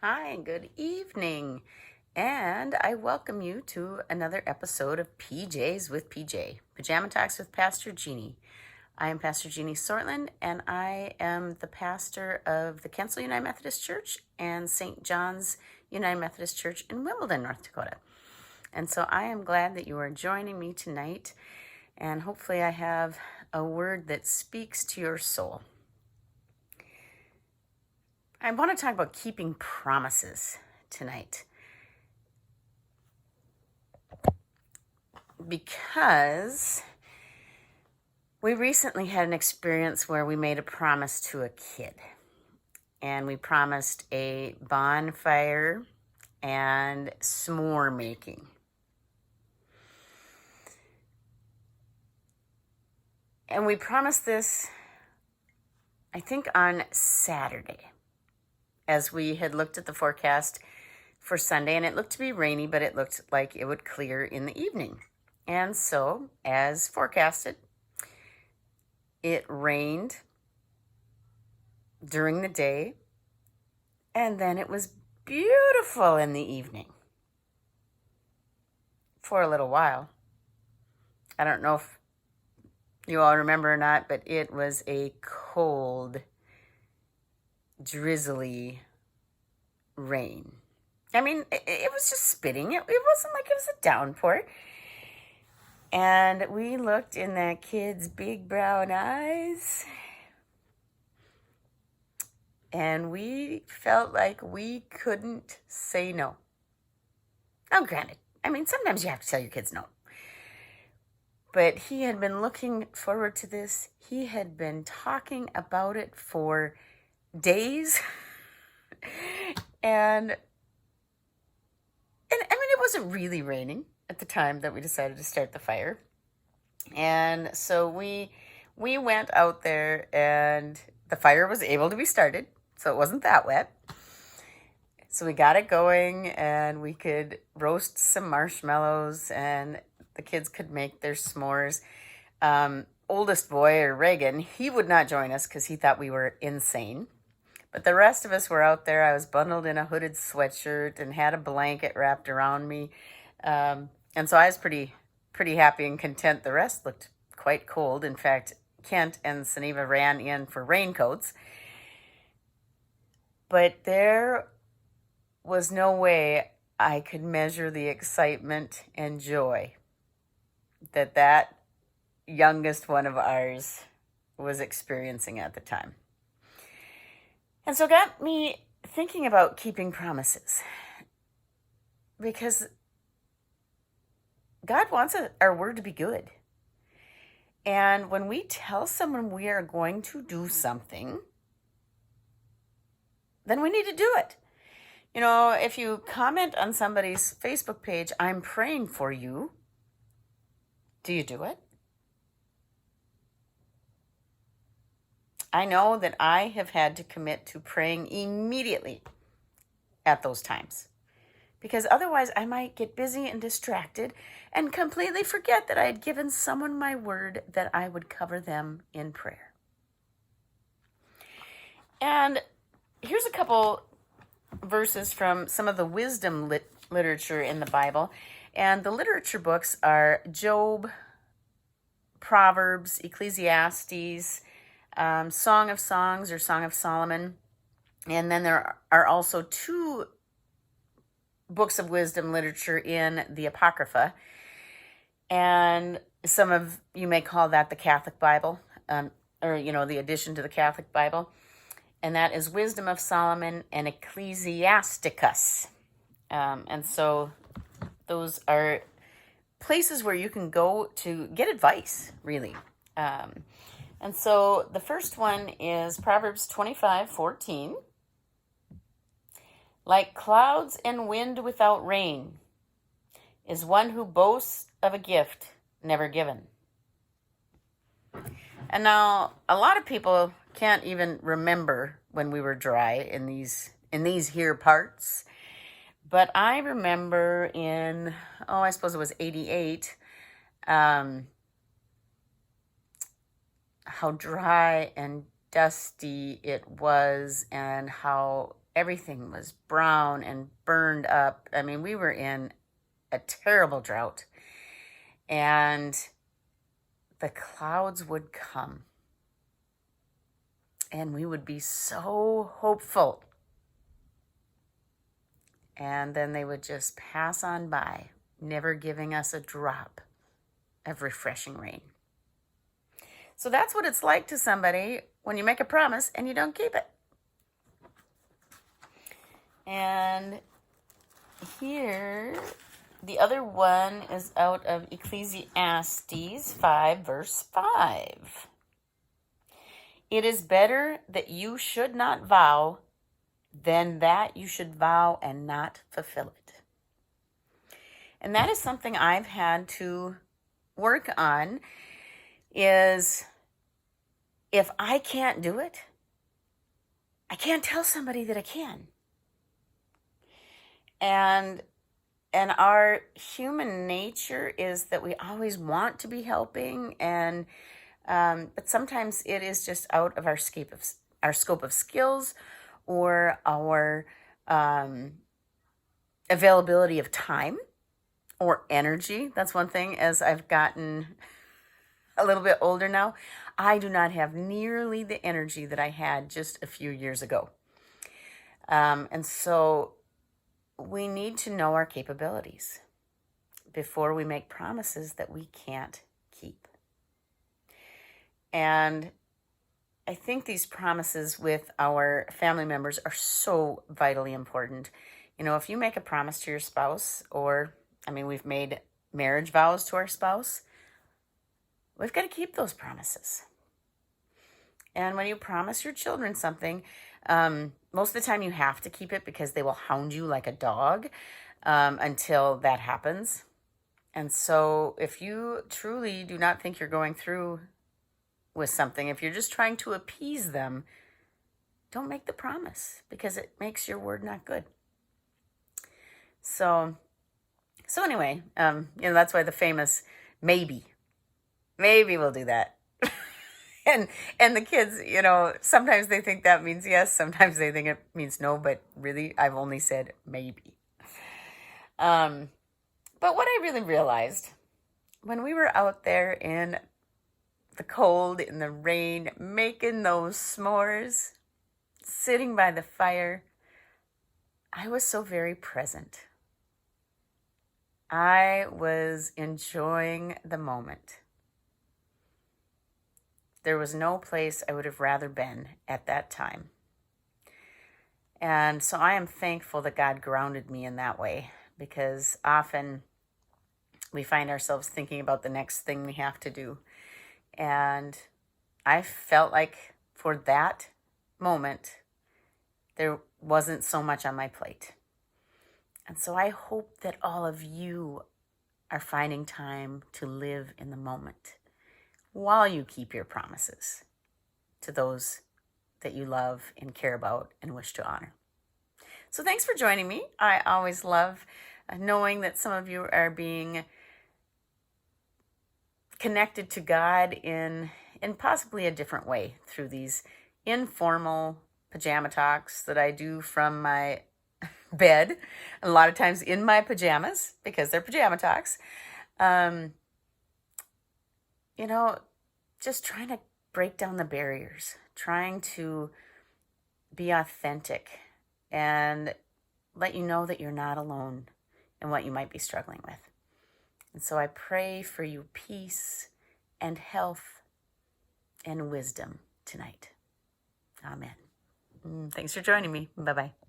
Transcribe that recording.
Hi, good evening. And I welcome you to another episode of PJs with PJ, Pajama Talks with Pastor Jeannie. I am Pastor Jeannie Sortland, and I am the pastor of the Kensal United Methodist Church and St. John's United Methodist Church in Wimbledon, North Dakota. And so I am glad that you are joining me tonight, and hopefully I have a word that speaks to your soul. I want to talk about keeping promises tonight, because we recently had an experience where we made a promise to a kid, and we promised a bonfire and s'more making. And we promised this, I think, on Saturday, as we had looked at the forecast for Sunday, and it looked to be rainy, but it looked like it would clear in the evening. And so, as forecasted, it rained during the day, and then it was beautiful in the evening for a little while. I don't know if you all remember or not, but it was a cold, drizzly rain. I mean, it was just spitting. It wasn't like it was a downpour. And we looked in that kid's big brown eyes, and we felt like we couldn't say no. Now, granted, I mean, sometimes you have to tell your kids no. But he had been looking forward to this. He had been talking about it for days. and I mean, it wasn't really raining at the time that we decided to start the fire. And so we went out there, and the fire was able to be started, so it wasn't that wet. So we got it going, and we could roast some marshmallows, and the kids could make their s'mores. Oldest boy, or Reagan, he would not join us because he thought we were insane. But the rest of us were out there. I was bundled in a hooded sweatshirt and had a blanket wrapped around me. And so I was pretty happy and content. The rest looked quite cold. In fact, Kent and Suniva ran in for raincoats. But there was no way I could measure the excitement and joy that youngest one of ours was experiencing at the time. And so it got me thinking about keeping promises, because God wants our word to be good. And when we tell someone we are going to do something, then we need to do it. You know, if you comment on somebody's Facebook page, "I'm praying for you," do you do it? I know that I have had to commit to praying immediately at those times, because otherwise I might get busy and distracted and completely forget that I had given someone my word that I would cover them in prayer. And here's a couple verses from some of the wisdom literature in the Bible. And the literature books are Job, Proverbs, Ecclesiastes, Song of Songs or Song of Solomon. And then there are also two books of wisdom literature in the Apocrypha. And some of you may call that the Catholic Bible, or, the addition to the Catholic Bible. And that is Wisdom of Solomon and Ecclesiasticus. And so those are places where you can go to get advice, really. And so the first one is Proverbs 25:14. Like clouds and wind without rain is one who boasts of a gift never given. And now a lot of people can't even remember when we were dry in these here parts. But I remember in, I suppose it was 88, how dry and dusty it was, and how everything was brown and burned up. I mean, we were in a terrible drought. And the clouds would come. And we would be so hopeful. And then they would just pass on by, never giving us a drop of refreshing rain. So that's what it's like to somebody when you make a promise and you don't keep it. And here, the other one is out of Ecclesiastes 5, verse 5. It is better that you should not vow than that you should vow and not fulfill it. And that is something I've had to work on, is if I can't do it, I can't tell somebody that I can. And our human nature is that we always want to be helping, and but sometimes it is just out of our scope of skills, or our availability of time or energy. That's one thing. As I've gotten a little bit older now, I do not have nearly the energy that I had just a few years ago. And so we need to know our capabilities before we make promises that we can't keep. And I think these promises with our family members are so vitally important. You know, if you make a promise to your spouse, or, I mean, we've made marriage vows to our spouse, we've got to keep those promises. And when you promise your children something, most of the time you have to keep it, because they will hound you like a dog until that happens. And so if you truly do not think you're going through with something, if you're just trying to appease them, don't make the promise, because it makes your word not good. So anyway, that's why the famous maybe we'll do that. And the kids, sometimes they think that means yes, sometimes they think it means no, but really, I've only said maybe. But what I really realized when we were out there in the cold, in the rain, making those s'mores, sitting by the fire, I was so very present. I was enjoying the moment. There was no place I would have rather been at that time. And so I am thankful that God grounded me in that way, because often we find ourselves thinking about the next thing we have to do. And I felt like for that moment, there wasn't so much on my plate. And so I hope that all of you are finding time to live in the moment while you keep your promises to those that you love and care about and wish to honor. So thanks for joining me. I always love knowing that some of you are being connected to God in possibly a different way through these informal pajama talks that I do from my bed, a lot of times in my pajamas, because they're pajama talks. Just trying to break down the barriers, trying to be authentic and let you know that you're not alone in what you might be struggling with. And so I pray for you peace and health and wisdom tonight. Amen. Thanks for joining me. Bye-bye.